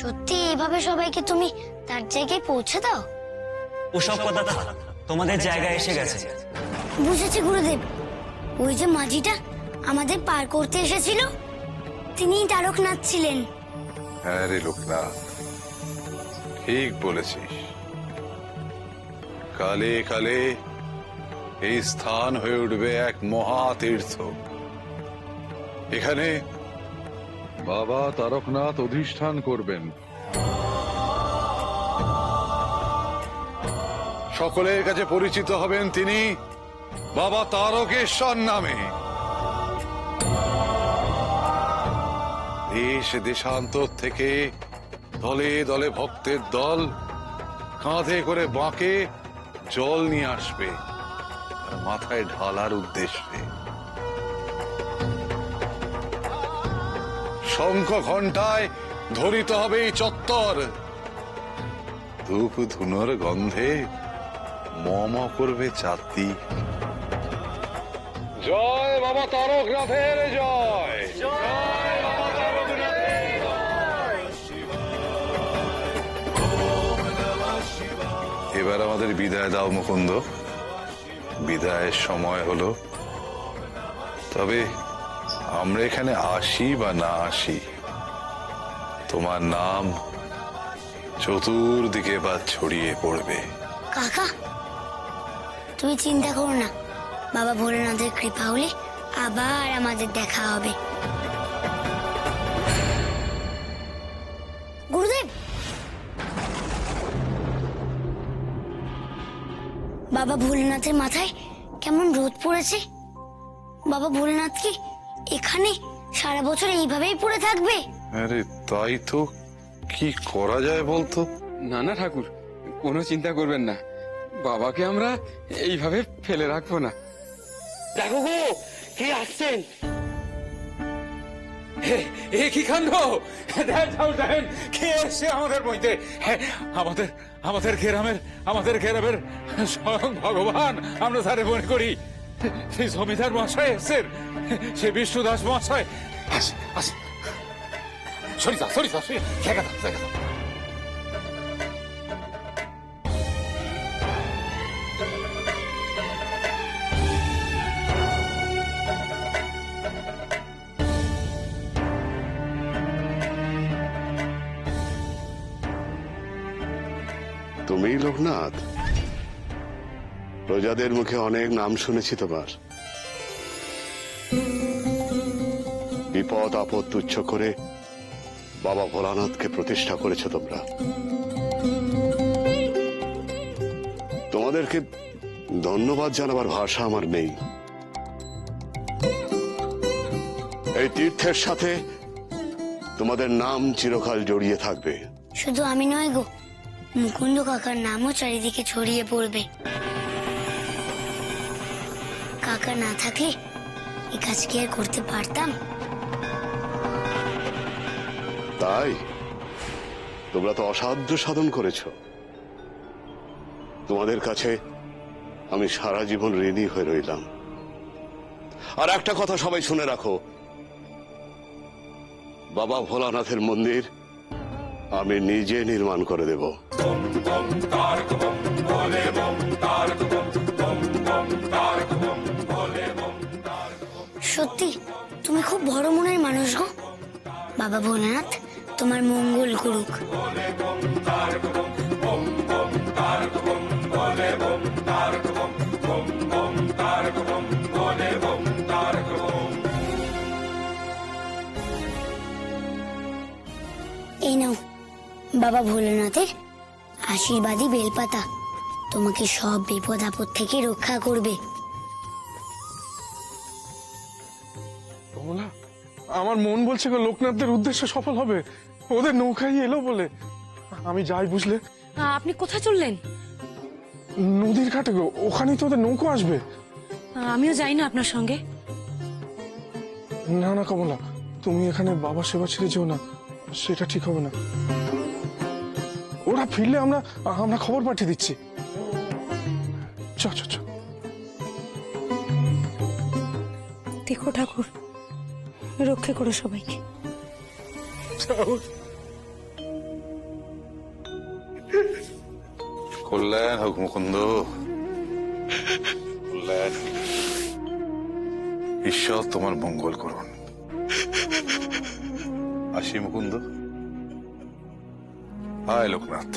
সত্যি এইভাবে সবাইকে তুমি তার জায়গায় পৌঁছে দাও? ওসব কথা থাক, তোমাদের জায়গায় এসে গেছে। বুঝেছি গুরুদেব, ওই যে মাঝিটা আমাদের পার করতে এসেছিল তিনিই তারকনাথ ছিলেন। হ্যাঁ রে লোকনাথ, ঠিক বলেছিস। কালে কালে এই স্থান হয়ে উঠবে এক মহাতীর্থ। এখানে বাবা তারকনাথ অধিষ্ঠান করবেন। সকলের কাছে পরিচিত হবেন তিনি বাবা তারকেশ্বর নামে। দেশ দেশান্তর থেকে দলে দলে ভক্তের দল কাঁধে করে বাঁকে জল নিয়ে আসবে আর মাথায় ঢালার উদ্দেশ্যে। শঙ্খ ঘণ্টায় ধরিত হবে এই চত্বর। ধূপ ধুনোর গন্ধে মম করবে চাতি। জয় বাবা তারকনাথের জয়, জয় বাবা তারকনাথের জয়। এবার আমাদের বিদায় দাও মুকুন্দ, বিদায়ের সময় হলো। তবে আমরা এখানে আসি বা না আসি, তোমার নাম চতুর্দিকে বা ছড়িয়ে পড়বে। কাকা, তুমি চিন্তা করো না, বাবা ভোলেনাথের কৃপা হলে আবার আমাদের দেখা হবে। গুরুদেব, বাবা ভোলেনাথের মাথায় কেমন রোদ পড়েছে। বাবা ভোলেনাথ কি এখানে সারা বছর এইভাবেই পড়ে থাকবে? আরে তাই তো, কি করা যায় বলতো? না না ঠাকুর, কোনো চিন্তা করবেন না, বাবাকে আমরা এইভাবে ফেলে রাখবো না। দেখো গো, কে আসছেন? এ কি কাণ্ড! দেখেন কে এসছে আমাদের মধ্যে। আমাদের আমাদের গ্রামের স্বয়ং ভগবান আমরা তারে মনে করি। সেই জমিদার মশাই এসছেন, সে বিষ্ণু দাস মশাই। সরিতা সরিতা জায়গা দাও, জায়গা দাও। তুমি লোকনাথ, প্রজাদের মুখে অনেক নাম শুনেছি তোমার। বিপদ আপদ তুচ্ছ করে বাবা ভোলানাথকে প্রতিষ্ঠা করেছো তোমরা। তোমাদেরকে ধন্যবাদ জানাবার ভাষা আমার নেই। এই তীর্থের সাথে তোমাদের নাম চিরকাল জড়িয়ে থাকবে। শুধু আমি নয় গো, মুকুন্দ কাকার নামও চারিদিকে ছড়িয়ে পড়বে। কাকা না থাকলে এই কাজ কি আর করতে পারতাম? তাই তোমরা তো অসাধ্য সাধন করেছো। তোমাদের কাছে আমি সারা জীবন ঋণী হয়ে রইলাম। আর একটা কথা সবাই শুনে রাখো, বাবা ভোলানাথের মন্দির আমি নিজে নির্মাণ করে দেব। সত্যি তুমি খুব বড় মনের মানুষ গো। বাবা ভোলানাথ তোমার মঙ্গল করুক। এই নাও বাবা ভোলেনাথের আশীর্বাদী বেলপাতা, তোমাকে সব বিপদ আপদ থেকে রক্ষা করবে। কমলা, আমার মন বলছে গো লোকনাথদের উদ্দেশ্য সফল হবে, ওদের নৌকাই এলো বলে। আমি যাই বুঝলে। আপনি কোথায় চললেন? নদীর ঘাটে গো, ওখানেই তো ওদের নৌকো আসবে। আমিও যাই না আপনার সঙ্গে। না না কমলা, তুমি এখানে বাবা সেবা ছেড়ে যেও না, সেটা ঠিক হবে না। ওরা ফিরলে আমরা আমরা খবর পাঠিয়ে দিচ্ছি। চ চ চ। দেখো ঠাকুর, রক্ষে করো সবাইকে। যাও। কল্যাণ হোক মুকুন্দ, কল্যাণ। ঈশ্বর তোমার মঙ্গল করুন। আসি মুকুন্দ। আয় লোকনাথ,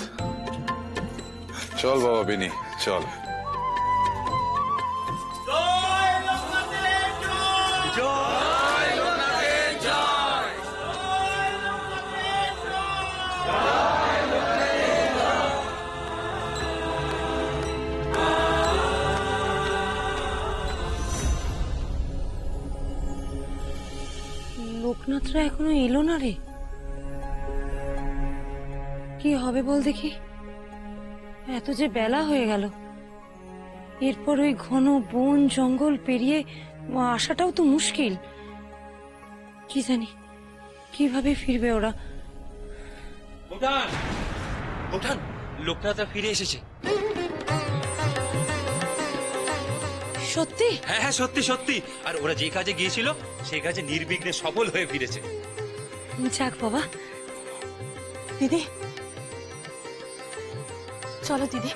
চল বাবা বেনি, চল। লোকনাথরা এখনো এলো না রে। কি হবে বল দেখি, এত যে বেলা হয়ে গেল, এরপর ওই ঘন বন জঙ্গল পেরিয়ে আসাটাও তো মুশকিল। কি জানি কিভাবে ফিরবে ওরা। উঠান উঠান, লোকনাথরা ফিরে এসেছে। সত্যি? হ্যাঁ হ্যাঁ, সত্যি সত্যি। আর ওরা যে কাজে গিয়েছিল সেই কাজে নির্বিঘ্নে সফল হয়ে ফিরেছে। যাক বাবা। দিদি চলো দিদি,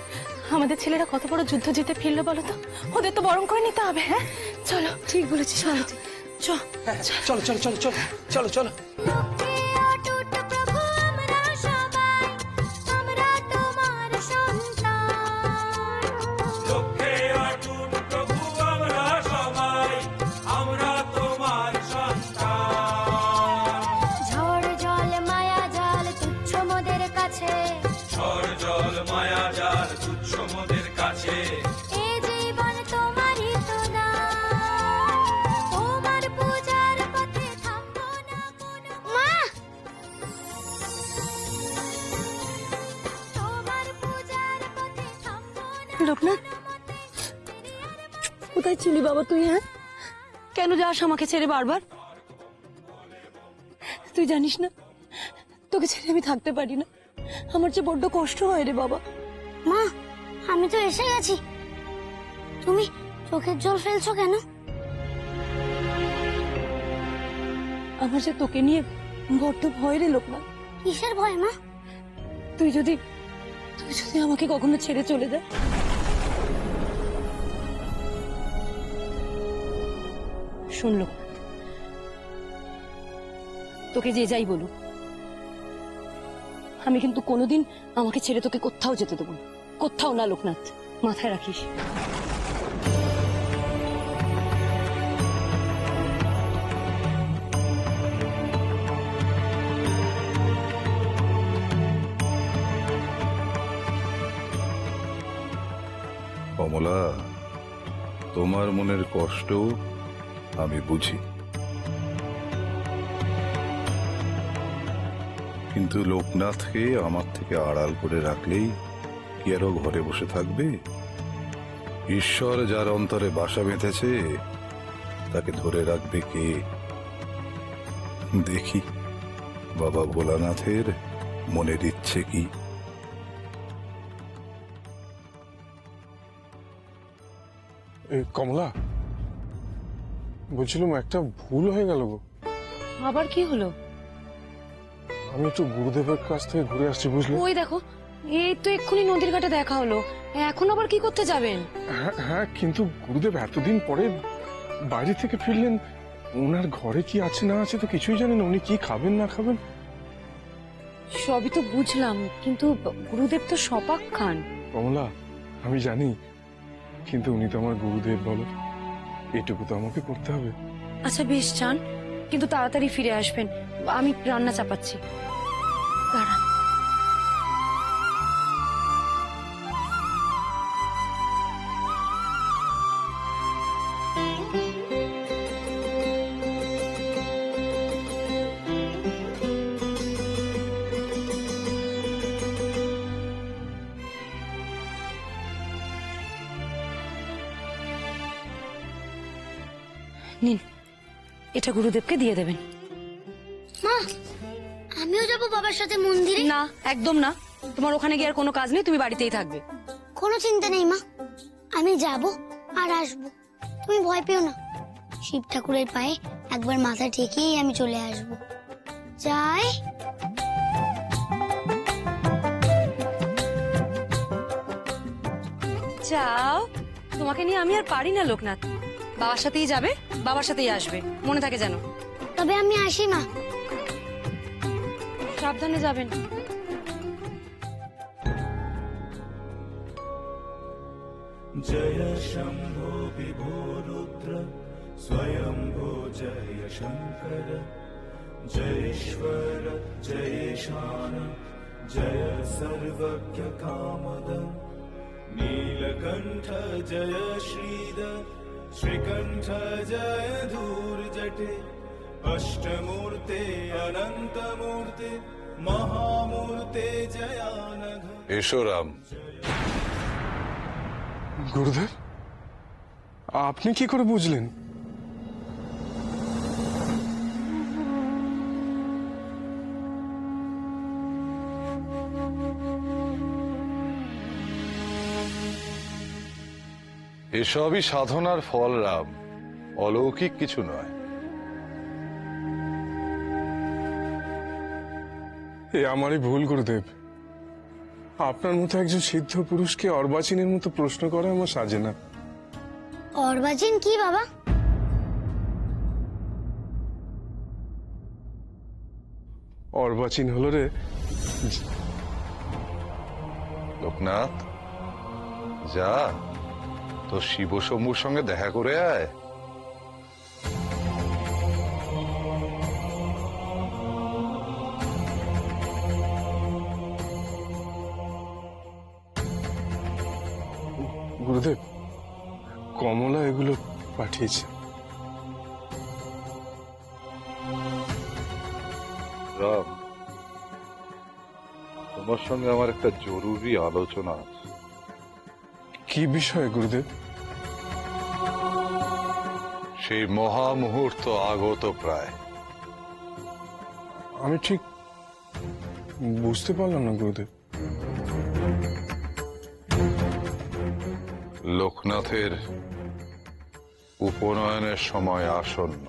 আমাদের ছেলেরা কত বড় যুদ্ধ জিতে ফিরলো বলো তো, ওদের তো বরণ করে নিতে হবে। হ্যাঁ চলো। ঠিক বলেছিস মালতী, চ। চলো চলো চলো চলো চলো চলো। ঝড় জল মায়া জাল তুচ্ছ মোদের কাছে, এ জীবন তোমারই তো না, তোমার পূজার পথে থামবো না কোনো। মা, তোমার পূজার পথে থামবো না। লোকনাথ, কোথায় ছিলি বাবা তুই? হ্যাঁ, কেন যাস আমাকে ছেড়ে বারবার? তুই জানিস না তোকে ছেড়ে আমি থাকতে পারি না, আমার যে বড্ড কষ্ট হয় রে বাবা। মা, আমি তো এসে গেছি, তুমি চোখের জল ফেলছো কেন? আমার যে তোকে নিয়ে বড্ড ভয় রে লোকনাথ। কিসের ভয় মা? তুই যদি আমাকে কখনো ছেড়ে চলে যায়। শুন লোকনাথ, তোকে যে যাই বলুক, আমি কিন্তু কোনোদিন আমাকে ছেড়ে তোকে কোথাও যেতে দেবো না, কোথাও না লোকনাথ, মাথায় রাখিস। কমলা, তোমার মনের কষ্ট আমি বুঝি, কিন্তু লোকনাথকে আমার থেকে আড়াল করে রাখলেই কি আরো ঘরে বসে থাকবে? ঈশ্বর যার অন্তরে বাসা বেঁধেছে তাকে ধরে রাখবে কে? দেখি বাবা ভোলানাথের মনের ইচ্ছে কি। কমলা, বলছিলাম একটা ভুল হয়ে গেল গো। আবার কি হলো? আমি একটু গুরুদেবের কাছ থেকে ঘুরে আসছি, বুঝলে? ওই দেখো, এই তো এক্ষুনি নদীর ঘাটে দেখা হলো, এখন আবার কি করতে যাবেন? হ্যাঁ হ্যাঁ, কিন্তু গুরুদেব এতদিন পরে বাইরে থেকে ফিরলেন, ওনার ঘরে কি আছে না আছে তো কিছুই জানেন না, উনি কি খাবেন না খাবেন। সবই তো বুঝলাম, কিন্তু গুরুদেব তো সপাক খান। কমলা, আমি জানি, কিন্তু উনি তো আমার গুরুদেব, বলো, এটুকু তো আমাকে করতে হবে। আচ্ছা বেশ চান, কিন্তু তাড়াতাড়ি ফিরে আসবেন, আমি রান্না চাপাচ্ছি। দাঁড়ান। নিন, এটা গুরুদেবকে দিয়ে দেবেন। মা, আমিও যাব বাবার সাথে মন্দিরে। না, একদম না, তোমার ওখানে গিয়ে আর কোনো কাজ নেই, তুমি বাড়িতেই থাকবে। কোনো চিন্তা নেই মা, আমি যাব আর আসবো, তুমি ভয় পেও না। শিব ঠাকুরের পায়ে একবার মাথা ঠেকেই আমি চলে আসবো। যাই। যাও, তোমাকে নিয়ে আমি আর পারি না লোকনাথ। বাবার সাথেই যাবে, বাবার সাথেই আসবে, মনে থাকে যেন। তবে আমি আসি মা। সাবধানে যাবেন। जय शम्भो विभो रुद्र स्वयंभो जय शङ्कर जयेश्वर जयेशान जय सर्वज्ञ कामद नीलकण्ठ जय श्रीधर श्रीकण्ठ जय धूर्जटे अष्टमूर्ते अनन्तमूर्ते महामूर्ते जयानघ। এসো রাম। গুরুদেব, আপনি কি করে বুঝলেন? এসবই সাধনার ফল রাম, অলৌকিক কিছু নয়। এ আমারই ভুল গুরুদেব। আপনার মতো একজন সিদ্ধ পুরুষকে অর্বাচীনের মতো প্রশ্ন করা আমার সাজে না। অর্বাচীন কি বাবা? অর্বাচীন হলো রে লোকনাথ, যা তো শিব শম্ভুর সঙ্গে দেখা করে আয়। গুরুদেব, কমলা এগুলো পাঠিয়েছে। রাম, তোমার সঙ্গে আমার একটা জরুরি আলোচনা আছে। কি বিষয় গুরুদেব? সেই মহা মুহূর্ত আগত প্রায়। আমি ঠিক বুঝতে পারলাম না গুরুদেব। লোকনাথের উপনয়নের সময় আসন্ন।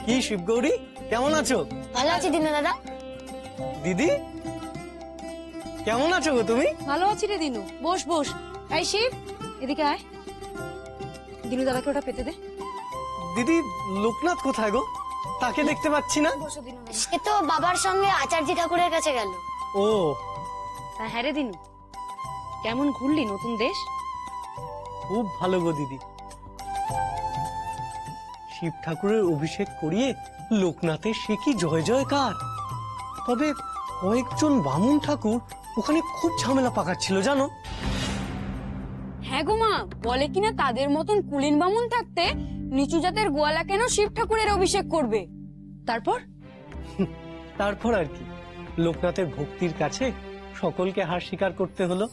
কি শিবগৌরী, কেমন আছো? ভালো আছি দিনু দাদা। দিদি কেমন আছো গো তুমি? ভালো আছি রে দিনু, বস বস। এই শিব, এদিকে আয়। দিনু দাদাকে ওটা পেতে দে। দিদি, লোকনাথ কোথায় গো? তাকে দেখতে পাচ্ছি না। সে তো বাবার সঙ্গে আচার্য ঠাকুরের কাছে গেল। ও, হ্যাঁ রে দিনু, কেমন ঘুরলি নতুন দেশ? খুব ভালো গো দিদি। শিব ঠাকুরের অভিষেক করিয়ে লোকনাথের সে কি জয় জয়কার। তবে কয়েকজন বামুন ঠাকুর ওখানে খুব ঝামেলা পাকাচ্ছিল জানো। হ্যাঁ গো মা, বলে কিনা তাদের মতন কুলীন বামুন থাকতে নিচু জাতের গোয়ালা কেন শিব ঠাকুরের অভিষেক করবে। তারপর তারপর আর কি, লোকনাথের ভক্তির কাছে সকলকে হার স্বীকার করতে হলো।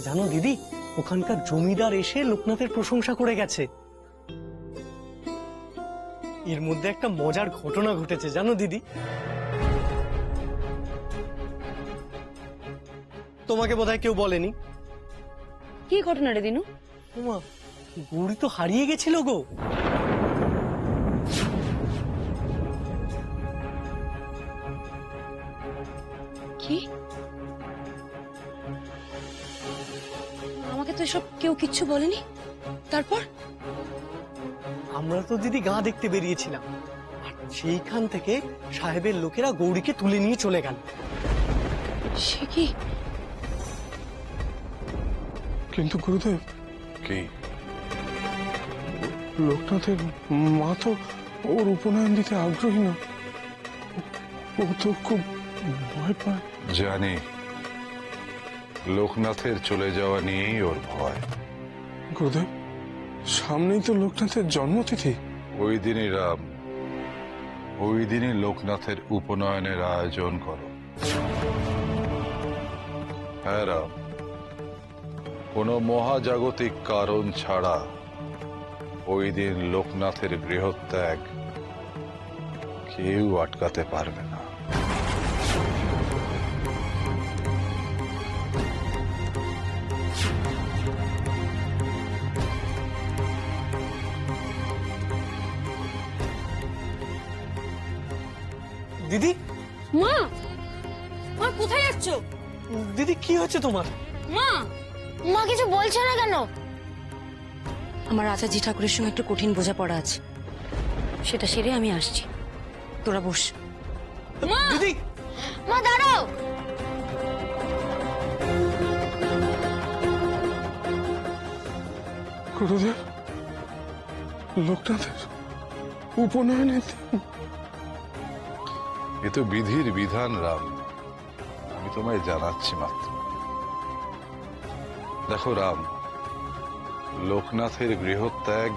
জানো দিদি, ওখানকার জমিদার এসে লোকনাথের প্রশংসা করে গেছে। এর মধ্যে একটা মজার ঘটনা ঘটেছে জানো দিদি। তোমাকে বোধহয় কেউ বলেনি। কি ঘটনা রে দিনু? ওমা, গৌরী তো হারিয়ে গেছিল গো। কি? আমাকে তো এসব কেউ কিচ্ছু বলেনি। তারপর? আমরা তো দিদি গাঁ দেখতে বেরিয়েছিলাম, আর সেইখান থেকে সাহেবের লোকেরা গৌরীকে তুলে নিয়ে চলে গেল। সে কি? কিন্তু গুরুদেব, কি? লোকনাথের মা তো ওর উপনয়ন দিতে আগ্রহী না। ও তো খুব ভয় পায়। জানি, লোকনাথের চলে যাওয়া নিয়েই ওর ভয়। গুরুদেব, সামনেই তো লোকনাথের জন্মতিথি। ওই দিনই রাম, ওই দিনই লোকনাথের উপনয়নের আয়োজন করো। হ্যাঁ রাম, কোনো মহাজাগতিক কারণ ছাড়া ওই দিন লোকনাথের গৃহত্যাগ কেউ আটকাতে পারবে না। দিদি, মা, মা কোথায় যাচ্ছ? দিদি কি হচ্ছে তোমার? মা, মা কিছু বলছো না কেন? আমার আচার্য ঠাকুরের সঙ্গে একটু কঠিন বোঝাপড়া আছে, সেটা সেরে আমি আসছি। তোরা বস। দিদি মা দাঁড়াও। গুরুদেব, লোকনাথের উপনয়নের দিন। এ তো বিধির বিধান রাম, আমি তোমায় জানাচ্ছি মাত্র। দেখো রাম, লোকনাথের গৃহত্যাগ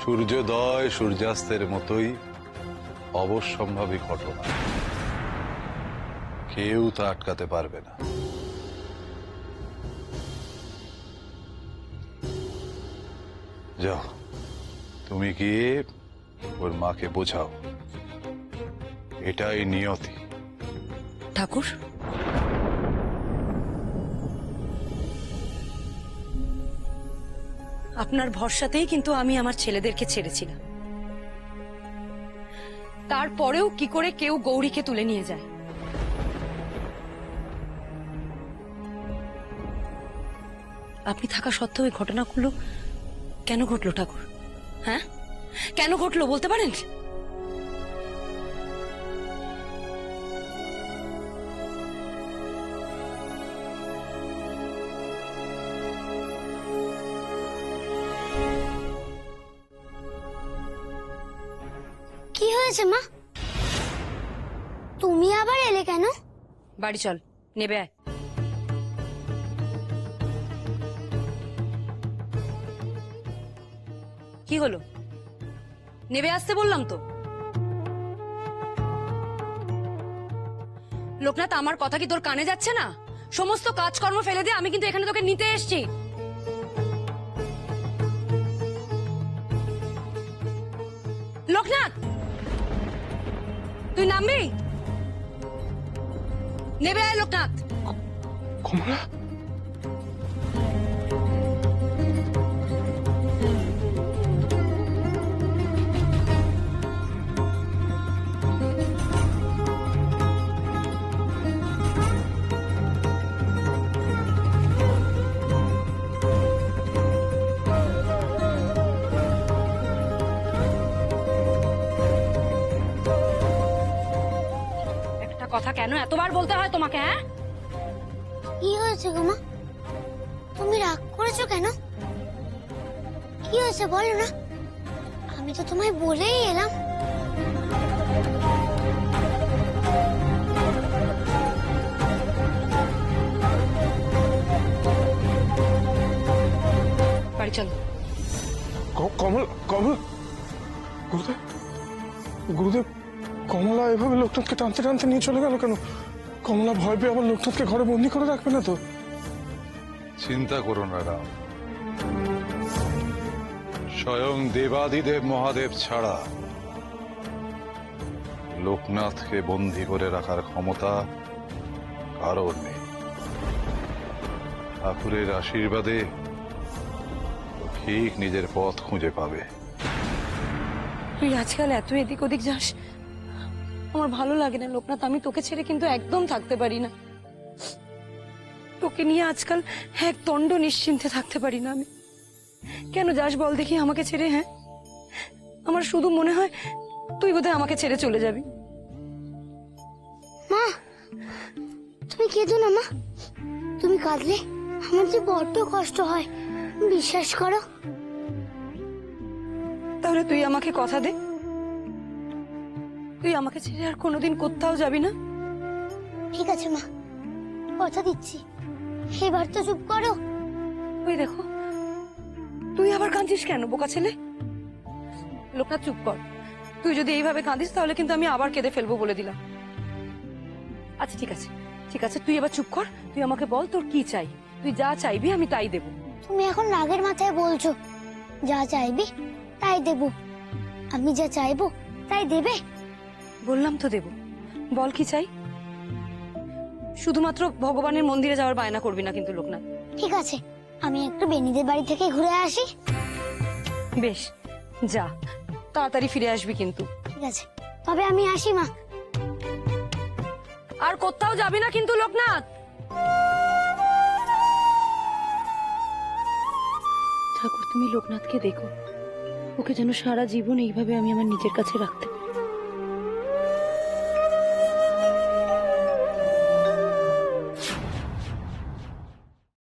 সূর্যোদয় সূর্যাস্তের মতোই অবশ্যম্ভাবী ঘটনা, কেউ তা আটকাতে পারবে না। যাও, তুমি গিয়ে ওর মাকে বোঝাও, এটাই নিয়তি। ঠাকুর, আপনার ভরসাতেই কিন্তু আমি আমার ছেলেদেরকে ছেড়েছিলাম, তারপরেও কি করে কেউ গৌরীকে তুলে নিয়ে যায়? আপনি থাকা সত্ত্বেও এই ঘটনাগুলো কেন ঘটলো ঠাকুর? হ্যাঁ, কেন ঘটলো বলতে পারেন? কি হয়েছে মা? তুমি আবার এলে কেন? বাড়ি চল, নেবে আয়। কি হলো? নেবে আসতে বললাম তো। লোকনাথ, আমার কথা কি তোর কানে যাচ্ছে না? সমস্ত কাজকর্ম ফেলে দিয়ে আমি কিন্তু এখানে তোকে নিতে এসেছি। লোকনাথ, তুই নামবি? নেবে আয় লোকনাথ। কমলা, কথা কেন এতবার বলতে হয় তোমাকে? হ্যাঁ, কি হয়েছে গো মা? তুমি রাগ করেছো কেন? কি হয়েছে বলো না, আমি তো তোমায় বলেই এলাম। বাড়ি চলো। কমলা, কমলা, গুরুদেব, গুরুদেব, কমলা এভাবে লোকনাথকে টানতে টানতে নিয়ে চলে গেল কেন? কমলা ভয় পেয়ে আবার লোকনাথকে ঘরে বন্দি করে রাখবে না তো? চিন্তা করো না রাম, স্বয়ং দেবাদিদেব মহাদেব ছাড়া লোকনাথকে বন্দী করে রাখার ক্ষমতা কারোর নেই। ঠাকুরের আশীর্বাদে ও ঠিক নিজের পথ খুঁজে পাবে। তুই আজকাল এত এদিক ওদিক যাস, আমার ভালো লাগে না লোকনাথ। আমি তোকে ছেড়ে কিন্তু একদম থাকতে পারি না। তোকে নিয়ে আজকাল এক দণ্ড নিশ্চিন্তে থাকতে পারি না আমি। কেন যাস বল দেখি আমাকে ছেড়ে? হ্যাঁ, আমার শুধু মনে হয় তুই বোধহয় আমাকে ছেড়ে চলে যাবি। মা, তুমি কেঁদো না মা। তুমি কাঁদলে আমার যে বড্ড কষ্ট হয়, বিশ্বাস করো। তাহলে তুই আমাকে কথা দে, তুই আমাকে ছেড়ে আর কোনোদিন কোথাও যাবি না। ঠিক আছে মা, কথা দিচ্ছি। এবার তো চুপ করো। ওই দেখো, তুই আবার কাঁদছিস কেন বোকা ছেলে? লোকনাথ চুপ কর। তুই যদি এইভাবে কাঁদিস তাহলে কিন্তু আমি আবার কেঁদে ফেলবো বলে দিলাম। আচ্ছা ঠিক আছে, ঠিক আছে, তুই এবার চুপ কর। তুই আমাকে বল তোর কি চাই। তুই যা চাইবি আমি তাই দেব। তুমি এখন রাগের মাথায় বলছো যা চাইবি তাই দেব। আমি যা চাইবো তাই দেবে? বললাম তো দেব। বল কি চাই। শুধুমাত্র ভগবানের মন্দিরে যাওয়ার বায়না করবি না কিন্তু লোকনাথ। ঠিক আছে, আমি একটু বেনিদের বাড়ি থেকে ঘুরে আসি। বেশ, যা, তাড়াতাড়ি ফিরে আসবি কিন্তু। ঠিক আছে, তবে আমি আসি মা। আর কোথাও যাবি না কিন্তু লোকনাথ। ঠাকুর তুমি লোকনাথকে দেখো, ওকে যেন সারা জীবন এইভাবে আমি আমার নিজের কাছে রাখতে পারি।